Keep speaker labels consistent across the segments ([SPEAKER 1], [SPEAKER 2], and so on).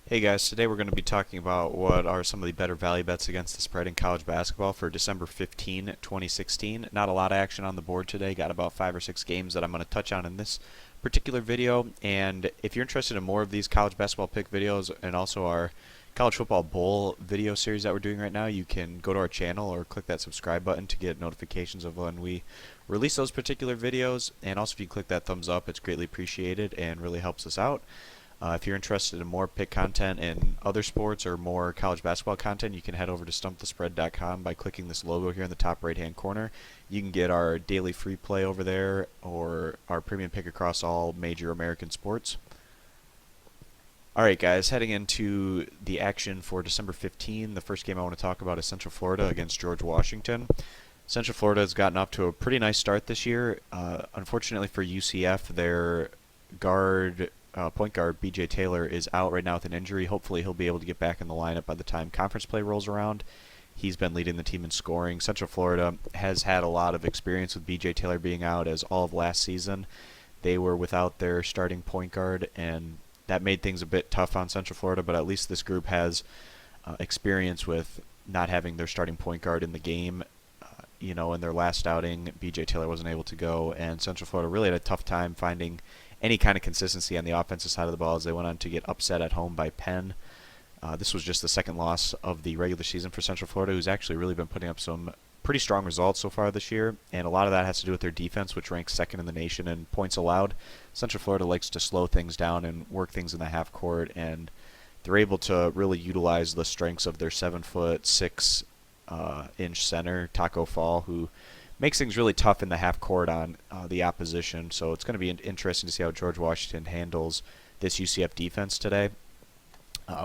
[SPEAKER 1] Hey guys, today we're going to be talking about what are some of the better value bets against the spread in college basketball for December 15, 2016. Not a lot of action on the board today. Got about 5 or 6 games that I'm going to touch on in this particular video. And if you're interested in more of these college basketball pick videos and also our college football bowl video series that we're doing right now, you can go to our channel or click that subscribe button to get notifications of when we release those particular videos. And also if you click that thumbs up, it's greatly appreciated and really helps us out. If you're interested in more pick content in other sports or more college basketball content, you can head over to stumpthespread.com by clicking this logo here in the top right hand corner. You can get our daily free play over there or our premium pick across all major American sports. Alright guys, heading into the action for December 15, the first game I want to talk about is Central Florida against George Washington. Central Florida has gotten off to a pretty nice start this year. Unfortunately for UCF, their point guard B.J. Taylor is out right now with an injury. Hopefully he'll be able to get back in the lineup by the time conference play rolls around. He's been leading the team in scoring. Central Florida has had a lot of experience with B.J. Taylor being out, as all of last season they were without their starting point guard, and that made things a bit tough on Central Florida, but at least this group has experience with not having their starting point guard in the game. In their last outing, B.J. Taylor wasn't able to go, and Central Florida really had a tough time finding any kind of consistency on the offensive side of the ball as they went on to get upset at home by Penn. This was just the second loss of the regular season for Central Florida, who's actually really been putting up some pretty strong results so far this year, and a lot of that has to do with their defense, which ranks second in the nation in points allowed. Central Florida likes to slow things down and work things in the half court, and they're able to really utilize the strengths of their 7'6" center, Taco Fall, who makes things really tough in the half court on the opposition. So it's going to be interesting to see how George Washington handles this UCF defense today.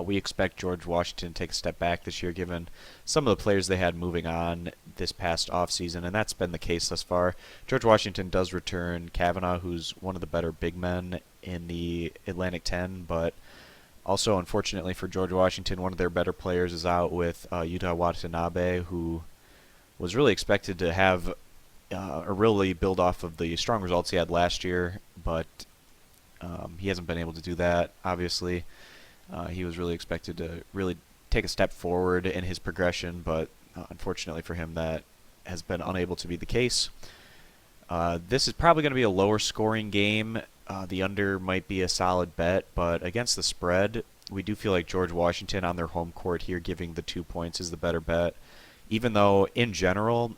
[SPEAKER 1] We expect George Washington to take a step back this year given some of the players they had moving on this past offseason, and that's been the case thus far. George Washington does return Kavanaugh, who's one of the better big men in the Atlantic 10, but also, unfortunately for George Washington, one of their better players is out with Yuta Watanabe, who was really expected to have or really build off of the strong results he had last year, but he hasn't been able to do that, obviously. He was really expected to really take a step forward in his progression, but unfortunately for him, that has been unable to be the case. This is probably going to be a lower scoring game. The under might be a solid bet, but against the spread, we do feel like George Washington on their home court here giving the 2 points is the better bet. Even though, in general,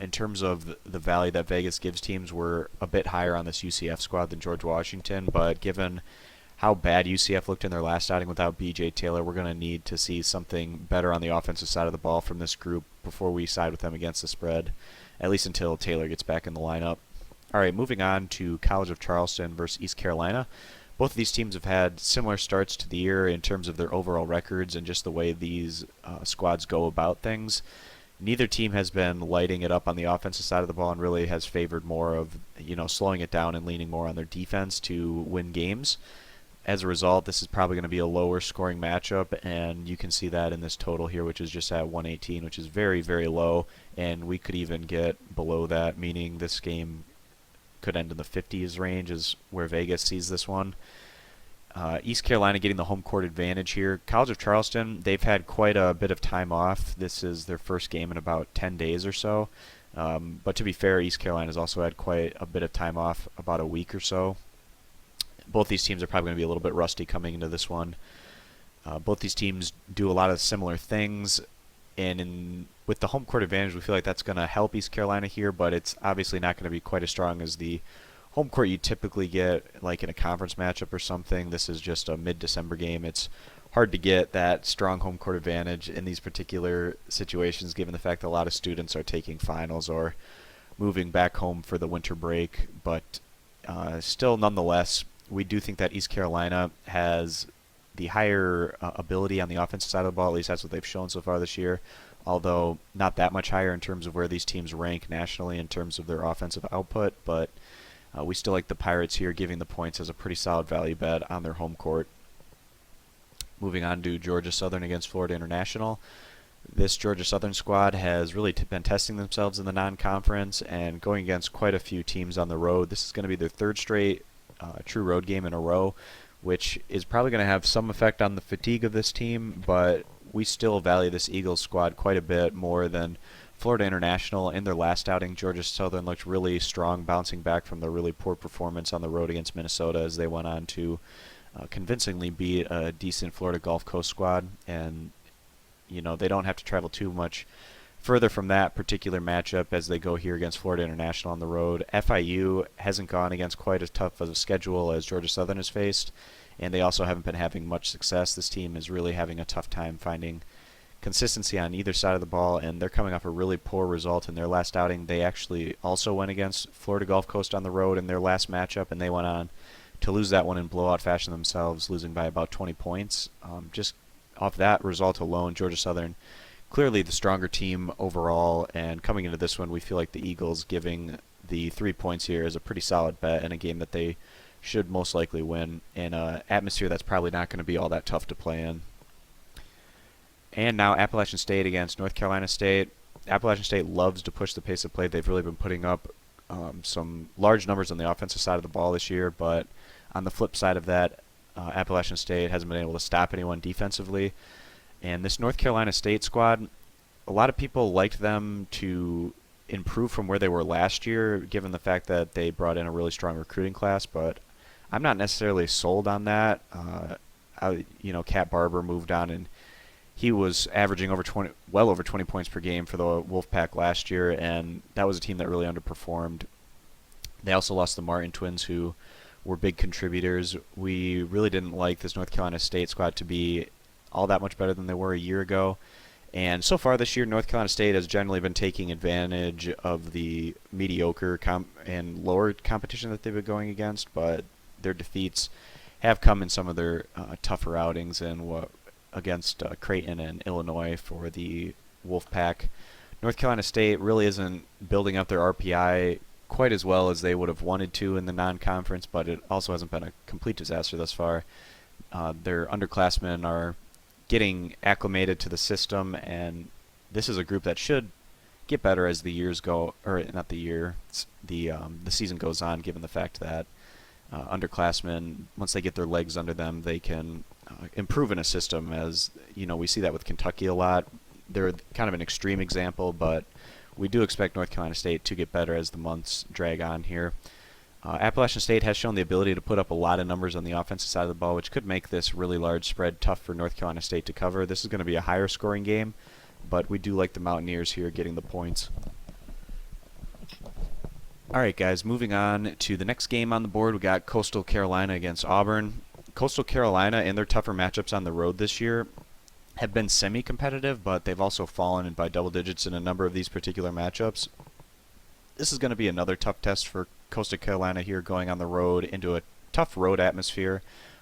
[SPEAKER 1] in terms of the value that Vegas gives teams, we're a bit higher on this UCF squad than George Washington, but given how bad UCF looked in their last outing without B.J. Taylor, we're going to need to see something better on the offensive side of the ball from this group before we side with them against the spread, at least until Taylor gets back in the lineup. All right, moving on to College of Charleston versus East Carolina. Both of these teams have had similar starts to the year in terms of their overall records and just the way these squads go about things. Neither team has been lighting it up on the offensive side of the ball and really has favored more of, slowing it down and leaning more on their defense to win games. As a result, this is probably going to be a lower scoring matchup, and you can see that in this total here, which is just at 118, which is very, very low, and we could even get below that, meaning this game could end in the 50s range is where Vegas sees this one. East Carolina getting the home court advantage here. College of Charleston, they've had quite a bit of time off. This is their first game in about 10 days or so. But to be fair, East Carolina has also had quite a bit of time off, about a week or so. Both these teams are probably going to be a little bit rusty coming into this one. Both these teams do a lot of similar things, and with the home court advantage, we feel like that's going to help East Carolina here, but it's obviously not going to be quite as strong as the home court you typically get like in a conference matchup or something. This is just a mid-December game. It's hard to get that strong home court advantage in these particular situations given the fact that a lot of students are taking finals or moving back home for the winter break, but still nonetheless, we do think that East Carolina has the higher ability on the offensive side of the ball. At least that's what they've shown so far this year, although not that much higher in terms of where these teams rank nationally in terms of their offensive output, but we still like the Pirates here, giving the points as a pretty solid value bet on their home court. Moving on to Georgia Southern against Florida International. This Georgia Southern squad has really been testing themselves in the non-conference and going against quite a few teams on the road. This is going to be their third straight true road game in a row. which is probably going to have some effect on the fatigue of this team, but we still value this Eagles squad quite a bit more than Florida International. In their last outing, Georgia Southern looked really strong, bouncing back from the really poor performance on the road against Minnesota as they went on to convincingly beat a decent Florida Gulf Coast squad. And, you know, they don't have to travel too much further from that particular matchup as they go here against Florida International on the road. FIU hasn't gone against quite as tough of a schedule as Georgia Southern has faced, and they also haven't been having much success. This team is really having a tough time finding consistency on either side of the ball, and they're coming off a really poor result in their last outing. They actually also went against Florida Gulf Coast on the road in their last matchup, and they went on to lose that one in blowout fashion themselves, losing by about 20 points. Just off that result alone, Georgia Southern clearly the stronger team overall, and coming into this one, we feel like the Eagles giving the 3 points here is a pretty solid bet in a game that they should most likely win in an atmosphere that's probably not going to be all that tough to play in. And now Appalachian State against North Carolina State. Appalachian State loves to push the pace of play. They've really been putting up some large numbers on the offensive side of the ball this year, but on the flip side of that, Appalachian State hasn't been able to stop anyone defensively. And this North Carolina State squad, a lot of people liked them to improve from where they were last year, given the fact that they brought in a really strong recruiting class, but I'm not necessarily sold on that. Cat Barber moved on, and he was averaging well over 20 points per game for the Wolfpack last year, and that was a team that really underperformed. They also lost the Martin twins, who were big contributors. We really didn't like this North Carolina State squad to be all that much better than they were a year ago. And so far this year, North Carolina State has generally been taking advantage of the mediocre and lower competition that they've been going against, but their defeats have come in some of their tougher outings and against Creighton and Illinois for the Wolfpack. North Carolina State really isn't building up their RPI quite as well as they would have wanted to in the non-conference, but it also hasn't been a complete disaster thus far. Their underclassmen are getting acclimated to the system, and this is a group that should get better as the years go, or not the year, the season goes on, given the fact that underclassmen, once they get their legs under them, they can improve in a system. As you know, we see that with Kentucky a lot. They're kind of an extreme example, but we do expect North Carolina State to get better as the months drag on here. Appalachian State has shown the ability to put up a lot of numbers on the offensive side of the ball, which could make this really large spread tough for North Carolina State to cover. This is going to be a higher scoring game, but we do like the Mountaineers here getting the points. All right, guys, moving on to the next game on the board. We got Coastal Carolina against Auburn. Coastal Carolina, in their tougher matchups on the road this year, have been semi-competitive, but they've also fallen by double digits in a number of these particular matchups. This is going to be another tough test for Coastal Carolina here, going on the road into a tough road atmosphere.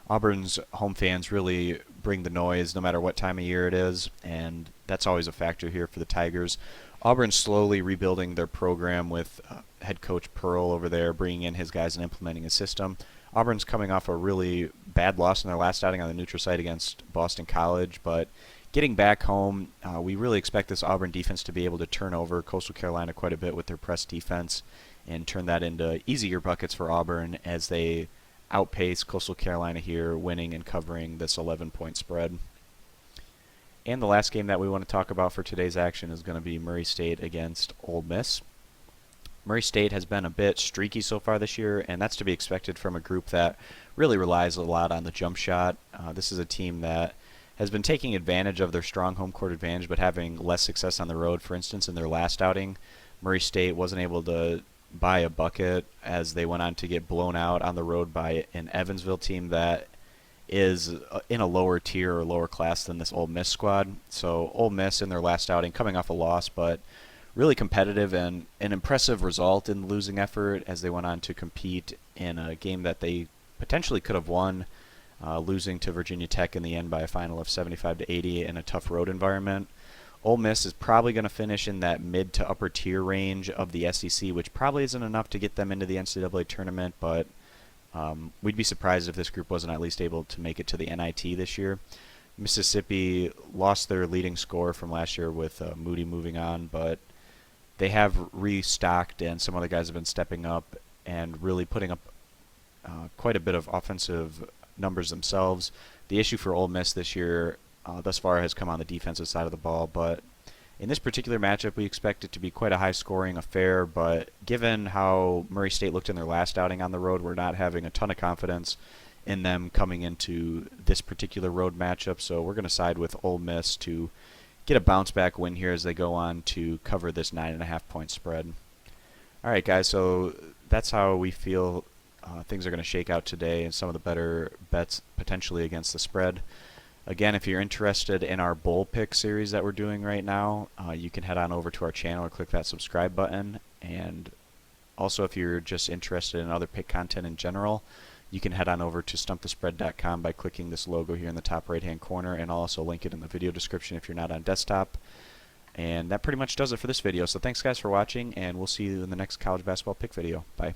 [SPEAKER 1] Auburn's home fans really bring the noise no matter what time of year it is, and that's always a factor here for the Tigers. Auburn's slowly rebuilding their program with head coach Pearl over there, bringing in his guys and implementing his system. Auburn's coming off a really bad loss in their last outing on the neutral site against Boston College, but getting back home, we really expect this Auburn defense to be able to turn over Coastal Carolina quite a bit with their press defense and turn that into easier buckets for Auburn as they outpace Coastal Carolina here, winning and covering this 11-point spread. And the last game that we want to talk about for today's action is going to be Murray State against Ole Miss. Murray State has been a bit streaky so far this year, and that's to be expected from a group that really relies a lot on the jump shot. This is a team that has been taking advantage of their strong home court advantage, but having less success on the road. For instance, in their last outing, Murray State wasn't able to buy a bucket as they went on to get blown out on the road by an Evansville team that is in a lower tier or lower class than this Ole Miss squad. So Ole Miss in their last outing, coming off a loss, but really competitive and an impressive result in the losing effort as they went on to compete in a game that they potentially could have won, losing to Virginia Tech in the end by a final of 75-80 in a tough road environment. Ole Miss is probably going to finish in that mid to upper tier range of the SEC, which probably isn't enough to get them into the NCAA tournament, but we'd be surprised if this group wasn't at least able to make it to the NIT this year. Mississippi lost their leading scorer from last year with Moody moving on, but they have restocked, and some other guys have been stepping up and really putting up quite a bit of offensive numbers themselves. The issue for Ole Miss this year thus far has come on the defensive side of the ball, but in this particular matchup, we expect it to be quite a high-scoring affair, but given how Murray State looked in their last outing on the road, we're not having a ton of confidence in them coming into this particular road matchup, so we're going to side with Ole Miss to get a bounce-back win here as they go on to cover this 9.5-point spread. All right, guys, so that's how we feel things are going to shake out today and some of the better bets potentially against the spread. Again, if you're interested in our bowl pick series that we're doing right now, you can head on over to our channel or click that subscribe button. And also, if you're just interested in other pick content in general, you can head on over to stumpthespread.com by clicking this logo here in the top right-hand corner, and I'll also link it in the video description if you're not on desktop. And that pretty much does it for this video. So thanks, guys, for watching, and we'll see you in the next college basketball pick video. Bye.